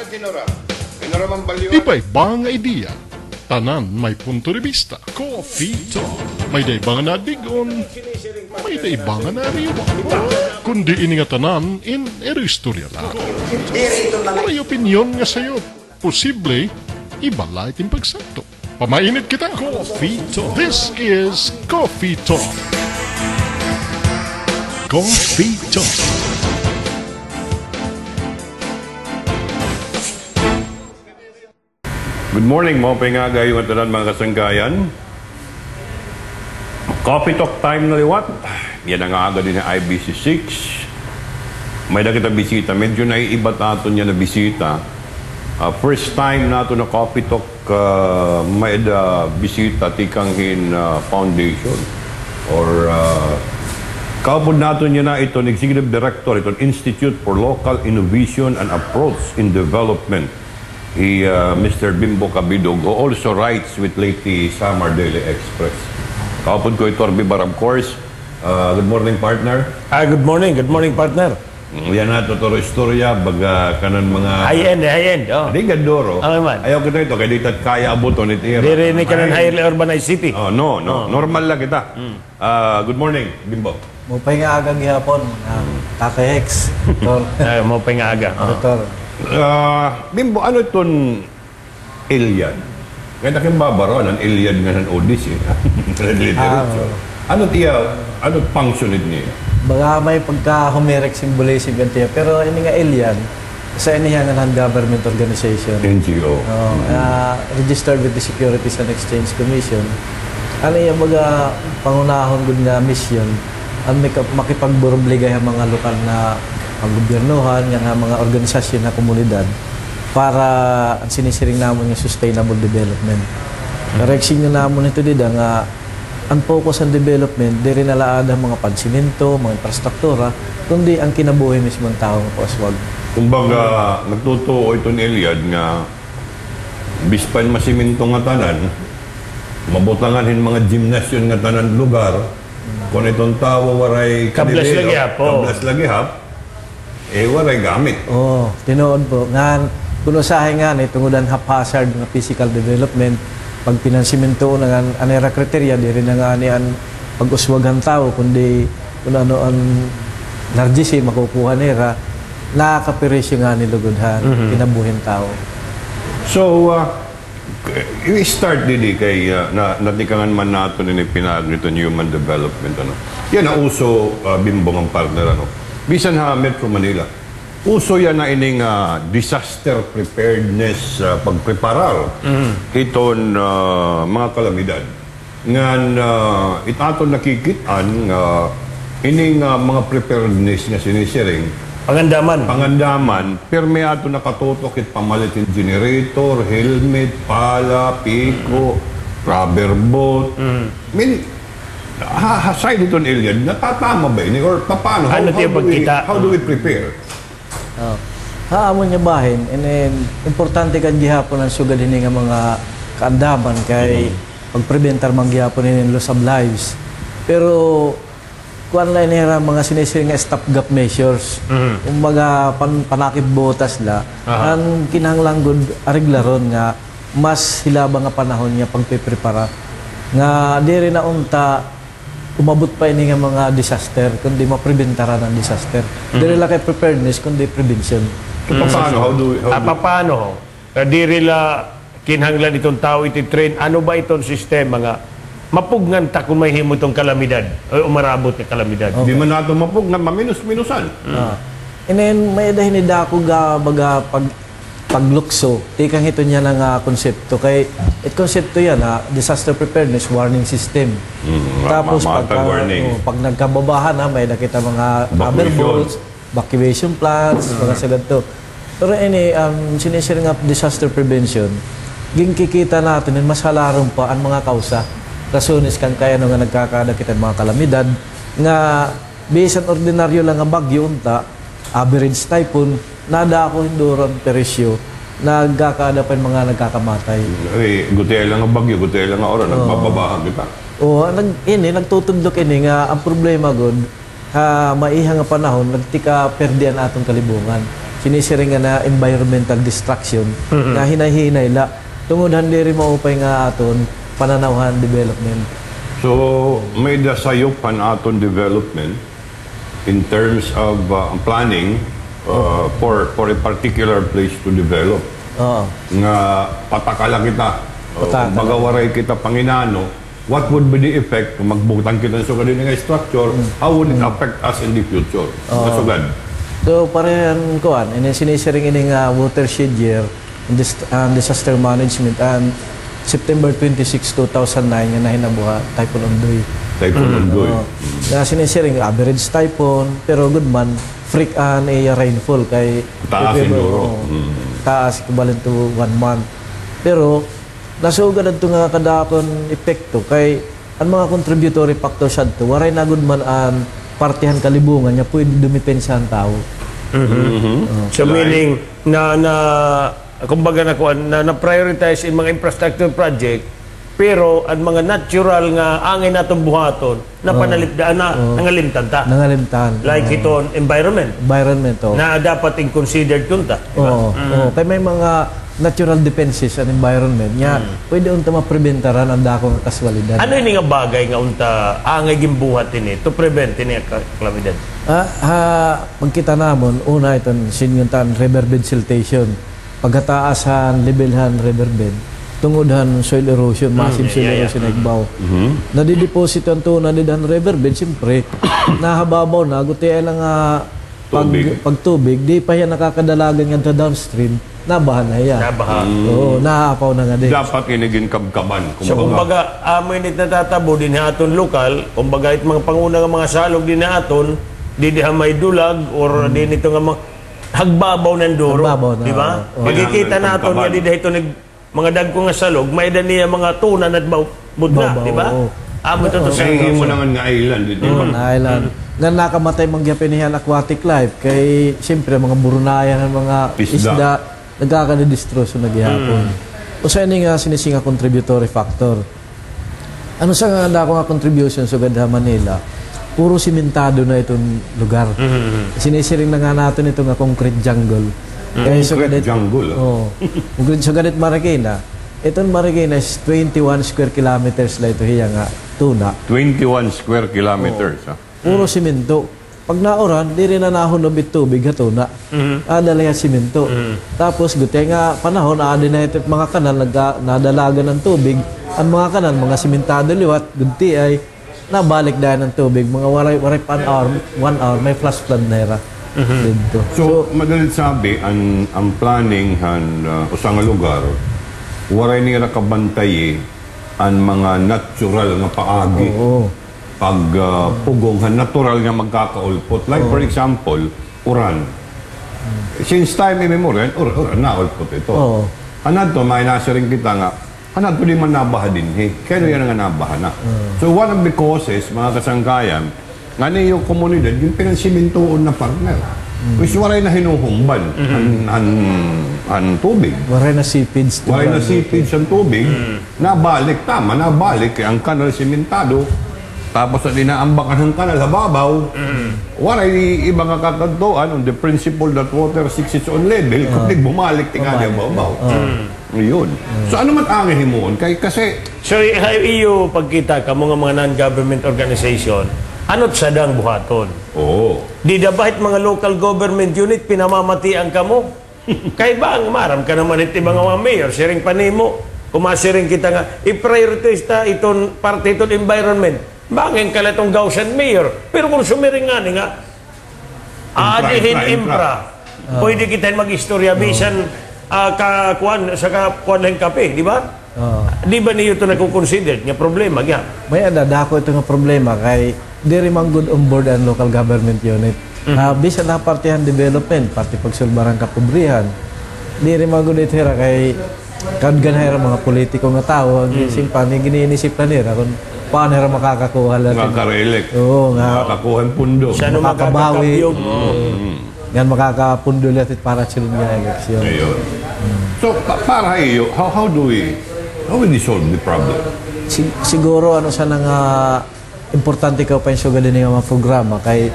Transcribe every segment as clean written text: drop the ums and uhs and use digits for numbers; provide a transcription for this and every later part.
Di ba'y bang idea? Tanan may punto de vista. Coffee Talk. May day bang nadigon, may day bang nariwa. Kundi ini nga tanan in istorya lang. May opinion nga sa'yo. Posible, ibala iting pagsakto. Pamainit kita. Coffee Talk. This is Coffee Talk. Coffee Talk. Good morning, mga pingaga yung atanan mga kasanggayan. Coffee Talk time na liwat. Yan ang aga din ng IBC6. May nakita bisita. Medyo naiiba nato niya na bisita. First time nato na Coffee Talk may bisita Tikanghin Foundation. Or kaupod nato niya na ito, Executive Director, ito Institute for Local Innovation and Approach in Development. Mr. Bimbo Cabidogo also writes with lately Samar Daily Express. Kapod ko ito, Arbibar, of course. Good morning, partner. Good morning, partner. Yan na, totoo istorya, baga kanan mga... High-end. Oh. Di gandoro. Okay, man. Ayaw kita ito, kaya dito kaya abuton ito. Di rin kanan highly urbanized city. No. Normal lang kita. Good morning, Bimbo. Mupay nga agang gihapon, Tatay Hex. Mupay nga aga. Doktor. Bimbo, ano itong alien? Kaya nakin babaro, ang alien nga ng Odyssey. Ano function niya? Baga may pagka-homeric symbolism yan tiya. Pero ini nga alien, sa inihan nga non-government organization. NGO. Registered with the Securities and Exchange Commission. Ano yung baga pangunahon gud nga mission, ang makipagburobligay ang mga lokal na ang gobyernohan, nga mga organisasyon na komunidad para ang sinisiring namon yung sustainable development. Kareksin nyo namon ito dida nga ang focus ang development, di rin nalaad ang mga pansiminto, mga infrastruktura, kundi ang kinabuhi mismo ng tao ng paswag. Kumbaga, nagtutuo ito ni Eliad nga bispan masiminto nga tanan, mabutanganin mga gymnasium nga tanan lugar, kung itong tao waray kablas lagi hap, waray gamit. Tinood po. Nga, kunusahin nga tungudan haphazard ng physical development, pag pinansiminto na nga anera kriteria, di rin na nga ang pag-uswagan tao, kundi kung ano ang nargisi, makukuha nera, nakakapirisyo nga nilugudhan, kinabuhin tao. So, i-start din kay natikangan man nato ni pinag nito human development. Yan ang uso, Bimbo, ng partner. Bisan Metro Manila. Uso yan na ining disaster preparedness pagpreparar iton mga kalamidad. Ngan itaton nakikitaan ining mga preparedness nga sinisiring Pangandaman, perme ato nakatutok it pamalitin generator, helmet, pala, piko, rubber boat. Aside ito ng alien, natatama ba ini? Or paano? How do we prepare? Haamon niya bahin, importante kan gihapon ang sugad ini nga mga kaandaman kay pagprebentar man gihapon ini loss of lives. Pero kuan lang nila mga sinisiring nga stopgap measures. Kumbaga panakip botas la, ang kinahanglan gud ariglaron nga mas hilabang nga panahon nga pagpiprepara nga diri na unta umabot pa ini nga mga disaster kundi mapreventara ng disaster. Diri la kay preparedness kundi prevention. Paano? Diri la kinahanglan itong tao iti-train. Ano ba itong sistema nga mapugnan ta kung may himo itong kalamidad o umarabot ng kalamidad? Di man nato mapugnan, maminus-minusan. May dahin ni Dako ga baga paglukso. Tikang ito niya ng konsepto. Kay konsepto yan, disaster preparedness warning system. Tapos pag nagkababahan, may nakita mga rubber bolts, evacuation plans, mga sagad to. Pero sinisiring up disaster prevention, kikita natin, mas halarong pa ang mga kausa. Rasones kan kaya nga nagkakadakit ang mga kalamidad nga bisan ordinaryo lang nga bagyo unta average typhoon nada ako hinduron perisyo nagkakada pa mga nagkakamatay. Gutay lang ang bagyo, gutay lang ang oras, nagbababahan kita. Nagtutundok ini nga ang problema gud maiha nga panahon nagtika perdian atong kalibungan. sinisiring nga na environmental destruction na hinay-hinay la tungod hindi rin maupay nga aton pananawahan development. So, may dasayop pan aton development in terms of planning for a particular place to develop. Oo. Nga patakala kita, Patakala. bagawaray kita Panginano, what would be the effect kung magbutan kita sa ganun nga structure, how would it affect us in the future? Kasugad. So parehan kuan ini sinisiring ini nga watershed year disaster management and September 26, 2009 nga nahinabuha Typhoon Ondoy. Typhoon Ondoy. Na sinisiring average typhoon pero good man freak an rainfall kay Taas siguro. Taas equivalent to 1 month. Pero nasugad adto nga kadakon epekto kay ang mga contributory factors adto waray na good man an partihan kalibungan nya pwede dumipensa ang tao. So meaning kumbaga na prioritize in mga infrastructure project pero ang mga natural nga angin natong buhaton na panalipdaan na nangalimtan ta. Nangalimtan. Like ito environment Environment na dapat in-considered kunta. Oo. Kay may mga natural defenses and environment nya pwede unta mapreventaran ang dakong kaswalidad. Ano ini nga bagay nga unta angay gimbuhat ini to prevent ini kalamidad? Pagkita namon una iton sinyuntan riverbed siltation. Pagkataasan levelhan riverbed tungodhan soil erosion, massive soil erosion na igbaw. Nadideposito ang tuna nidan riverbed, siyempre, nahababaw na, guti ay lang pagtubig, di pa yan nakakadalagan nga downstream, nabahan na yan. Oo, nahapaw na nga din. Dapat inigin kabkaban. So kumbaga, amin it natatabo din aton lokal, kumbaga it mga panguna nga mga salog din aton, di may dulag, or din ito nga mga hagbabaw ng duro. Di ba? Magkikita naton nga di ito mga dagko nga salog, may da niya mga tunan at budna, di ba? Amo to sa mo naman nga island, di ba? Island. Nga nakamatay mangyapinihan aquatic life kay siyempre mga burunayan ng mga isda nagkakadidistro so naghihapon. O sa ini nga sinisinga contributory factor. Ano sa nga dako nga contribution sa Ganda Manila? Puro simentado na itong lugar. Sinisiring na nga natin ito nga concrete jungle. Kaya so ganit jungle. So ganit Marikina. Itong Marikina is 21 square kilometers la ito hiya nga tuna. 21 square kilometers. Puro simento. Pag nauran, di rin na nahunob tubig ha tuna. Adala yung simento. Tapos guti nga panahon adin na ito mga kanal nadalagan ng tubig. Ang mga kanal mga simentado liwat guti ay nabalik dahil ng tubig. Mga waray 1 hour may flash flood na hira. So, madalit sabi, ang planning usang lugar, waray niya nakabantay ang mga natural nga paagi. Pag pugong natural nga magkakaulpot. Like for example, uran. Since time immemorial, uran na ulpot ito. Anad to, may nasiring kita nga, anad to di man nabaha din. Kaya yan nga nabaha na. So one of the causes, mga kasangkayan, nga na yung komunidad, yung pinansimintuon na partner. Which waray na hinuhumban ang tubig. Waray na seepage. Waray na seepage ang tubig. Nabalik, tama, nabalik. Ang kanal simentado. Tapos na dinaambakan ng kanal, hababaw. Waray ibang kakantuan on the principle that water seeks its own level. Kapag bumalik, tingnan yung babaw. Yun. So ano man angin mo? Kasi... So iyo pagkita ka mga non-government organization, ano't sadang buhaton? Di dabahit mga local government unit pinamamatian ka mo? Kay ba ang maram ka naman iti mga mayor, sharing panimo, kumasiring kita nga, i-prioritize ta itong parte itong environment. Bangin ka itong Gaussian mayor. Pero kung sumiring nga, aadihin infra. Pwede kita mag-istorya, bisan kakuan ng kape, di ba? Di ba niyo ito nakukonsider? Nga problema, nga? May adadako ito nga problema kay di rin mang good on board ang local government unit. Bisa na partihan development, parti pagsulbarang kapobrihan. Di rin mang good itira kay kadganahira mga politiko nga tao, ang simpan, giniinisip na nila kung paano nila makakakuha lang. Makaka-re-elect. Oo, nga. Makakakuha ang pundo. Siya Makakabawi. Yan makakapundo lahat para sila nga eleksyon. So, para iyo, how do we solve the problem? Siguro ano sa nga importante ka pa yung sugad din yung mga programa kay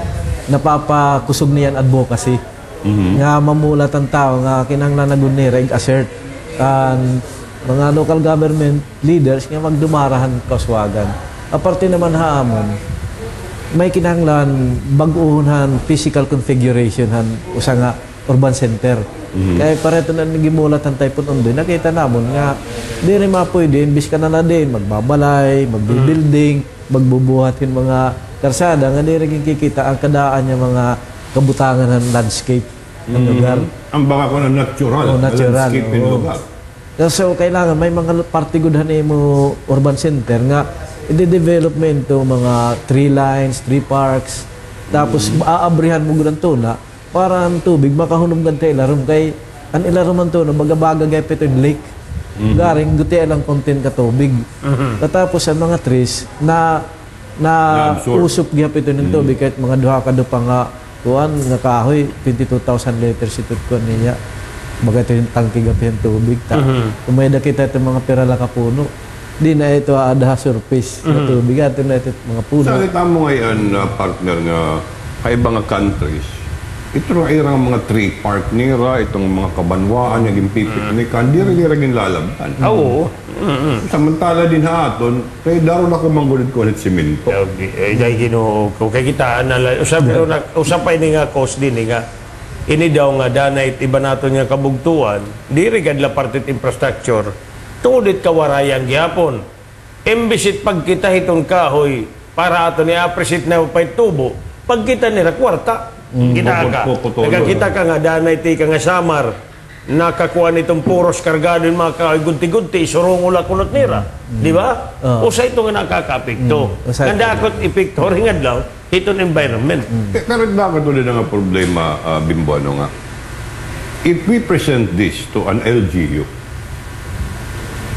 napapakusog niyan advocacy. nga mamulat ang tao nga kinahanglan na gunira ig-assert kan mga local government leaders nga magdumarahan kaswagan. Aparte naman haamon, may kinahanglan bag-uhunhan physical configuration han usa nga urban center. Kaya pareto na nagimulat ang typhoon undoy, nakita namon nga di rin mapwede, imbis ka na din, magbabalay, magbibuilding, magbubuhatin mga karsada, nga di rin kikita ang kadaan niya mga kabutangan ng landscape ng lugar. Ang baka ko na natural, natural landscape ng lugar. So, kailangan may mga partigudhan mo urban center nga i-development to mga tree lines, tree parks, tapos aabrihan mo gudang tuna para ang tubig makahunong ganta ilarom kay ang ilarom man to no bagabaga gay peto lake garing guti lang content ka tubig tapos ang mga trees na usop gyap ito ng tubig kahit mga duha ka do pa nga kuan nga kahoy 22,000 liters ito kuan niya baga ito yung tangke gap yung tubig ta kumeda kita ito mga pirala ka puno di na ito ada surface na tubig ito na ito mga puno. Salita mo ngayon partner nga kay ibang countries ito ay mga tree park nira, itong mga kabanwaan, yung pipit ni kan, di rin lalaban. Oo. Samantala din haton, kaya daron ako manggulit-gulit simento. Okay, dahil ginoo ko. Kaya kita, usapay ni nga cost din, nga, ini daw nga, danay iba nato nga kabugtuan, di rin la partit infrastructure, tulit kawarayang gihapon. Imbisit pagkita itong kahoy, para ato ni appreciate na pa'y tubo, pagkita nila kwarta. Nagkakita ka nga, danay ti ka nga samar, nakakuha nitong puros kargado yung mga kagunti-gunti, surong ula-kulot nira. Di ba? Usa ito nga nakakapikto. Nandakot ipikto rin nga daw, itong environment. Pero bakit ulit nga problema, Bimbo, ano nga? If we present this to an LGU,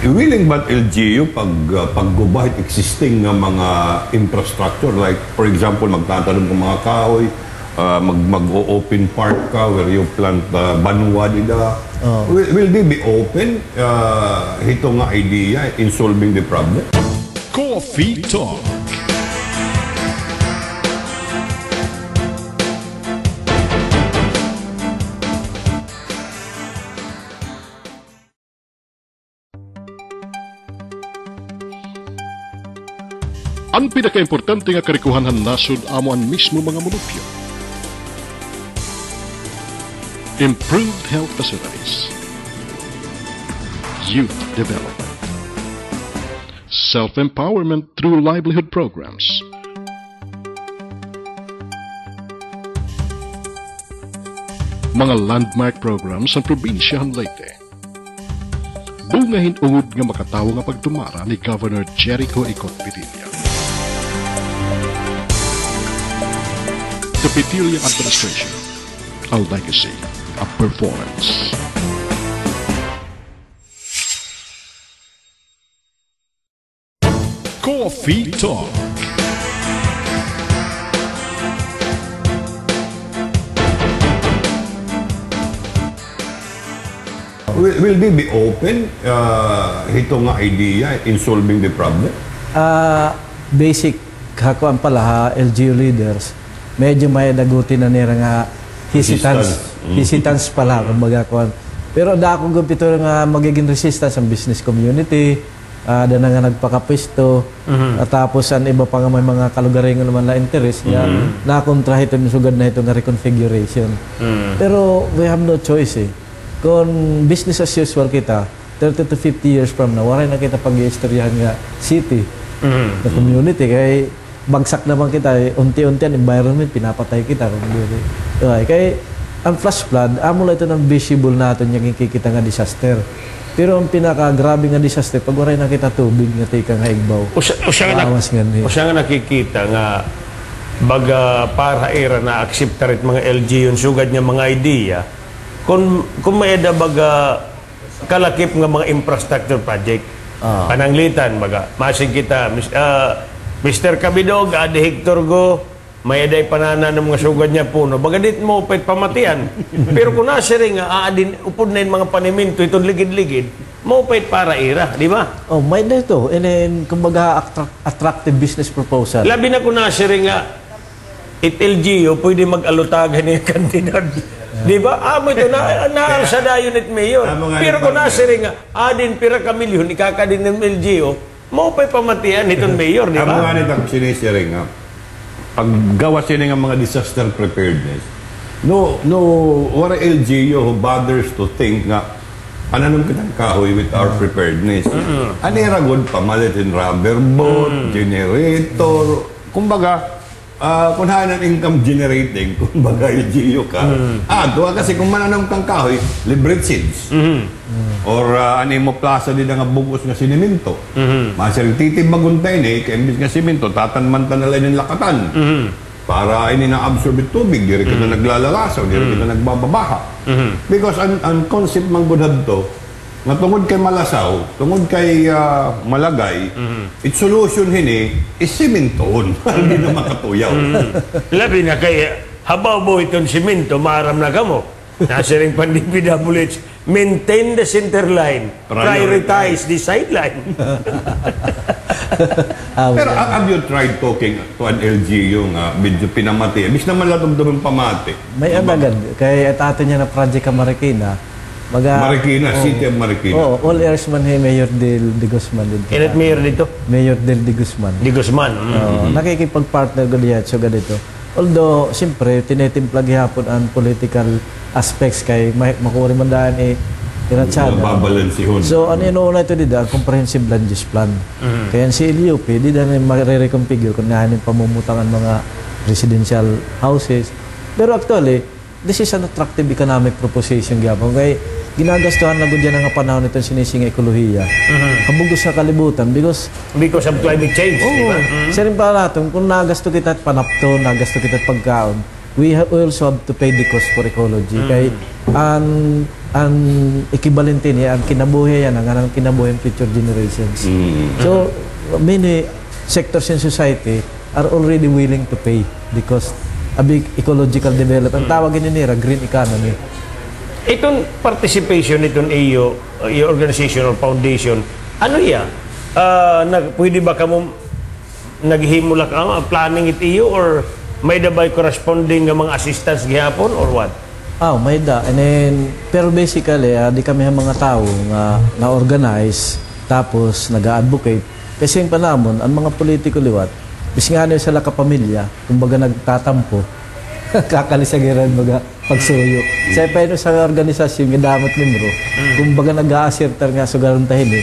willing ba LGU paggubahit existing nga mga infrastructure, like, for example, magtatanong ng mga kahoy, mag-open park ka where you plant banwa nila. Will they be open? Ito nga idea in solving the problem? Coffee Talk. Ang pinaka-importante nga karikuhanhan nasod amo ang mismo mga munupyo. Improved health facilities, youth development, self-empowerment through livelihood programs, mga landmark programs sa probinsyahan Leyte. Bungahin ungod nga makatawo nga pagtumara ni Governor Jericho Icot Petilla. The Petilla Administration, a legacy of performance. Coffee Talk. Will they be open? Ito nga idea in solving the problem? Basic hakuan pala ha, LGU leaders, medyo may dagutin na nila nga hesitance pala, kumbaga kuan. Pero dako gupito nga magiging resistance ang business community, da na nga nagpakapisto, at tapos ang iba pa nga may mga kalugaringan naman na interest, nga nakontra ito yung sugad na ito nga reconfiguration. Pero we have no choice eh. Kung business as usual kita, 30 to 50 years from now, waray na kita pag-iistoryahan nga city, na community, kaya bagsak naman kita, unti-unti ang environment, pinapatay kita. Kaya ang flash flood, amo lang ito ng visible natin yung kikita nga disaster. Pero ang pinaka-grabe nga disaster, pag waray nakita tubig nga tika nga igbaw. O siya nga nakikita nga baga para era na aksepta rin mga LG yung sugad niya mga idea, kung may da baga kalakip nga mga infrastructure project, pananglitan baga, masig kita, Mr. Kabidog, adi Hector go, may eday panana ng mga sugad niya puno. Bagadit mo, pwede pamatian. Pero kung nasiring nga, aadin, upod na yung mga paniminto, itong ligid-ligid, mo pwede para ira, di ba? Oh, may na ito. And then, kumbaga, attractive business proposal. Labi na kung nasiring nga, LGU, pwede mag-alutagan yung kandidat. Di ba? Amo ito, naarsa na yun at mayor. Pero kung nasiring nga, adin pira ka milyon, ikakadin ng LGO, mo pa'y pamatian itong mayor, di Amo ba? nga nitang sinisiring nga, paggawa sila ng mga disaster preparedness, no, what LGO who bothers to think nga, anong kitang kahoy with our preparedness? Anira good, pamalitin rubber boat, generator, kumbaga, kung hanan income generating, kumbaga LGO ka, doon kasi kung mananong kang kahoy, libre seeds. Or mo plaza din nga bugos nga siniminto. Masang titibaguntay ni, kaimbis nga siminto, tatanmantan na lang yung lakatan. Para na-absorb yung tubig, di rin kita naglalalasaw, di rin kita nagbababaha. Because ang concept mang gudad to, nga tungod kay malasaw, tungod kay malagay, its solution hini is simintoon. Hindi na makatuyaw. Labi na kay habaw mo itong simento, maaram na kamo. Nasa rin PWH, maintain the center line, prioritize the sideline. Pero have you tried talking to an LGU nga medyo pinamati? Bis naman latong pamati. May agad. Kaya ato niya na project ka Marikina. Marikina, City of Marikina. All airs man Mayor de Guzman dito. Ilan mayor dito? Mayor de Guzman. Di Guzman. Nakikipag-partner ko diya so dito. Although, siyempre, tinitimplag hapon ang political aspects kay makuri man daan tinatsada. Babalansihon. So, ano una ito dito? Ang comprehensive land use plan. Kaya si LUP, di na marireconfigure kung nahanin pamumutangan mga residential houses. Pero actually, this is an attractive economic proposition gyapon kay ginagastuhan na gud yan ang panahon nitong sinising ekolohiya. Kabugos sa kalibutan because of climate change, di ba? sa rin pa natin, kung nagasto kita at panapton, nagasto kita at pagkaon, we also have to pay the cost for ecology. Kay ang equivalente niya, ang kinabuhi yan, ang kinabuhi ng future generations. So, many sectors in society are already willing to pay because a big ecological development. Tawagin nila green economy. Itong participation itong iyo organization or foundation, ano iya? Pwede ba kamo naghihimulak ang planning it iyo or may dabay corresponding nga mga assistance gihapon or what? May da. And then, pero basically, di kami ang mga tao nga na-organize tapos nag-advocate. Kasi yung panamon, ang mga politiko liwat, bis nga sa lakapamilya, kumbaga nagtatampo, kakalisagiran mga pagsuyo. Sa pa sa organisasyon, damot membro, kumbaga nag-a-assertar nga sa garuntahin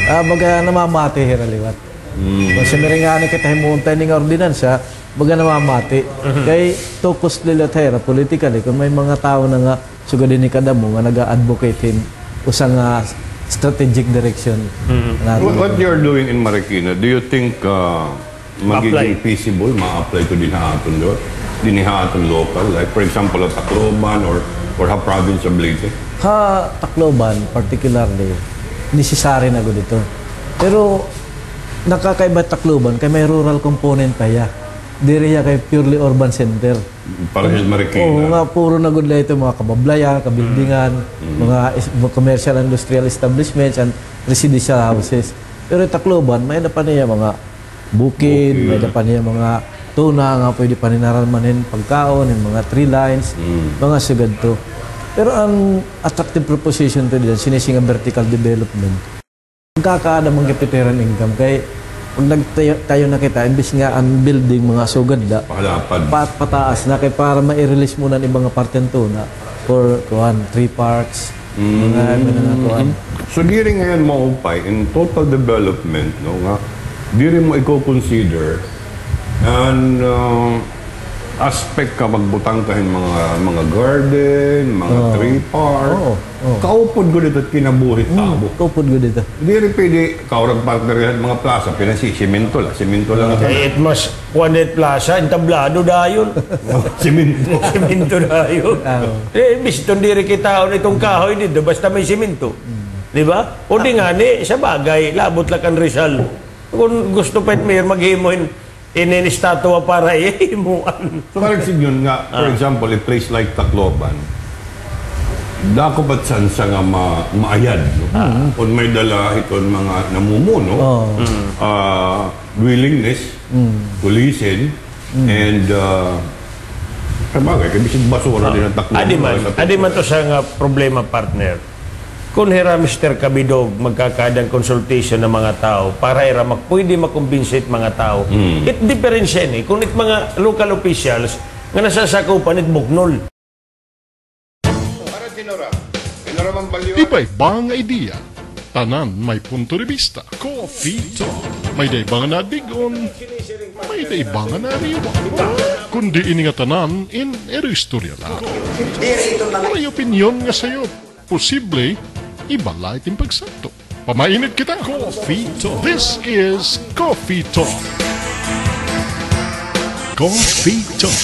baga namamati hiraliwat. Kung sa miringani kita himuntay ng ordinansya, baga namamati. Kay tukos nila tayo, politically, kung may mga tao na nga sugadin ni kadamo nga nag-a-advocatein usang strategic direction. What you're doing in Marikina, do you think magiging feasible, ma-apply to dinihaton doon? Dinihaton local, like for example, Tacloban or ha province of Leyte? Tacloban, particularly, necessary na ko dito. Pero, nakakaiba Tacloban, kay may rural component pa ya. Diri kay purely urban center. Para sa Marikina. Oo, nga puro na good ito, mga kabablayan, kabildingan, mga commercial industrial establishments and residential houses. Pero Tacloban, may na pa niya mga bukid, may na pa niya mga tuna, nga pwede pa ninaralmanin pagkaon, yung mga tree lines, mga sugad to. Pero ang attractive proposition to din, sinising ang vertical development. Magkakaada mong kapitiran income. Kaya pag nagtayo na kita, imbis nga ang building mga sugad da, pataas na kaya para ma-release muna ng ibang apartment tuna for tree parks, mga kuhan. So, di rin ngayon maupay, in total development, no, nga, di rin mo i-consider an aspect ka magbutang kahin mga garden, mga tree park. Kaupod ko dito at kinabuhit tabo. Kaupod ko dito. Hindi rin pwede kaurag partner yan mga plaza, simento lang. Simento lang. It mas Juanet Plaza, entablado dayon. Simento. Simento dayon. Biston diri kita itong kahoy dito, basta may simento. Di ba? O di nga ni, sa bagay, labot lang ang Rizal. Kung gusto pa mayor maghimoin, inistatwa para ihimuan. So, parang yun nga, for example, a place like Tacloban, dako ba't saan sa nga maayad, no? Kung may dala iton mga namumuno, willingness to listen, and Sabagay, kaya bisig basura din ang takbo. Adi man to sa nga problema, partner. Kung hira Mr. Kabidog magkakadang consultation ng mga tao para hira pwede makumbinsit mga tao. It differentiate kung it mga local officials nga nasasakupan it bugnol. Iba-ibang idea. Tanan may punto de vista. Coffee Talk. May daibangan na digon. May daibangan na riwa. Kundi ini nga tanan in istorya lang. May opinion nga sayo. Posible, ibala iting pagsanto. Pamainit kita. Coffee Talk. This is Coffee Talk. Coffee Talk.